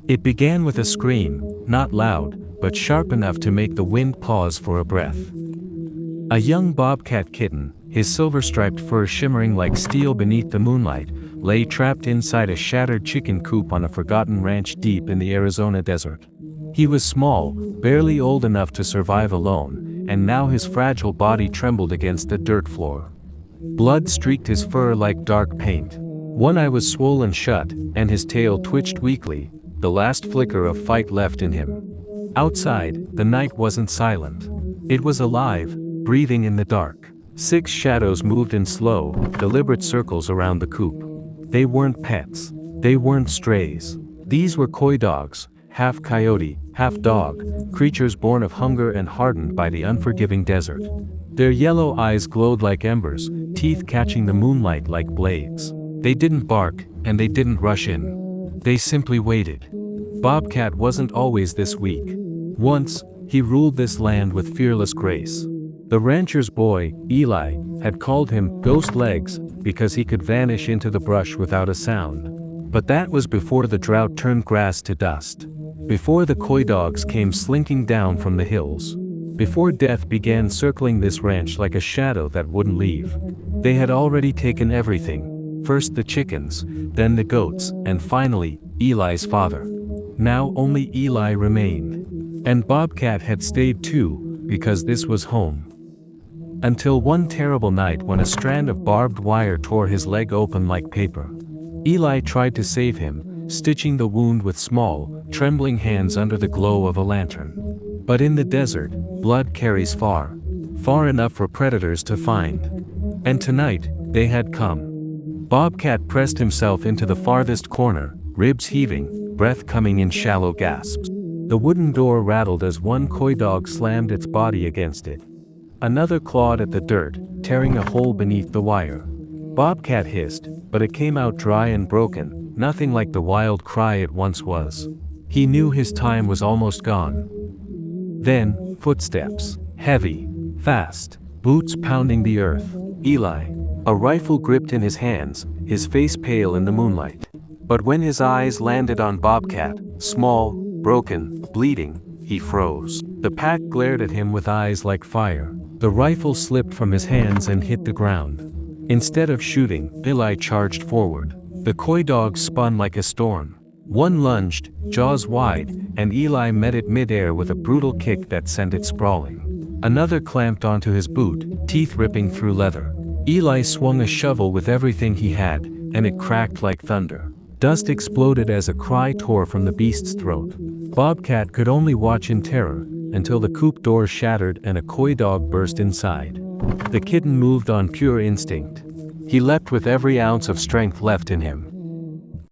It began with a scream, not loud, but sharp enough to make the wind pause for a breath. A young bobcat kitten, his silver-striped fur shimmering like steel beneath the moonlight, lay trapped inside a shattered chicken coop on a forgotten ranch deep in the Arizona desert. He was small, barely old enough to survive alone, and now his fragile body trembled against the dirt floor. Blood streaked his fur like dark paint. One eye was swollen shut, and his tail twitched weakly, the last flicker of fight left in him. Outside, the night wasn't silent. It was alive, breathing in the dark. 6 shadows moved in slow, deliberate circles around the coop. They weren't pets. They weren't strays. These were Coydogs, half coyote, half dog, creatures born of hunger and hardened by the unforgiving desert. Their yellow eyes glowed like embers, teeth catching the moonlight like blades. They didn't bark, and they didn't rush in. They simply waited. Bobcat wasn't always this weak. Once, he ruled this land with fearless grace. The rancher's boy, Eli, had called him Ghost Legs because he could vanish into the brush without a sound. But that was before the drought turned grass to dust. Before the Coydogs came slinking down from the hills. Before death began circling this ranch like a shadow that wouldn't leave. They had already taken everything. First the chickens, then the goats, and finally, Eli's father. Now only Eli remained. And Bobcat had stayed too, because this was home. Until one terrible night when a strand of barbed wire tore his leg open like paper. Eli tried to save him, stitching the wound with small, trembling hands under the glow of a lantern. But in the desert, blood carries far. Far enough for predators to find. And tonight, they had come. Bobcat pressed himself into the farthest corner, ribs heaving, breath coming in shallow gasps. The wooden door rattled as one Coydog slammed its body against it. Another clawed at the dirt, tearing a hole beneath the wire. Bobcat hissed, but it came out dry and broken, nothing like the wild cry it once was. He knew his time was almost gone. Then, footsteps. Heavy, fast, boots pounding the earth. Eli, a rifle gripped in his hands, his face pale in the moonlight. But when his eyes landed on Bobcat, small, broken, bleeding, he froze. The pack glared at him with eyes like fire. The rifle slipped from his hands and hit the ground. Instead of shooting, Eli charged forward. The Coydogs spun like a storm. One lunged, jaws wide, and Eli met it midair with a brutal kick that sent it sprawling. Another clamped onto his boot, teeth ripping through leather. Eli swung a shovel with everything he had, and it cracked like thunder. Dust exploded as a cry tore from the beast's throat. Bobcat could only watch in terror, until the coop door shattered and a Coydog burst inside. The kitten moved on pure instinct. He leapt with every ounce of strength left in him.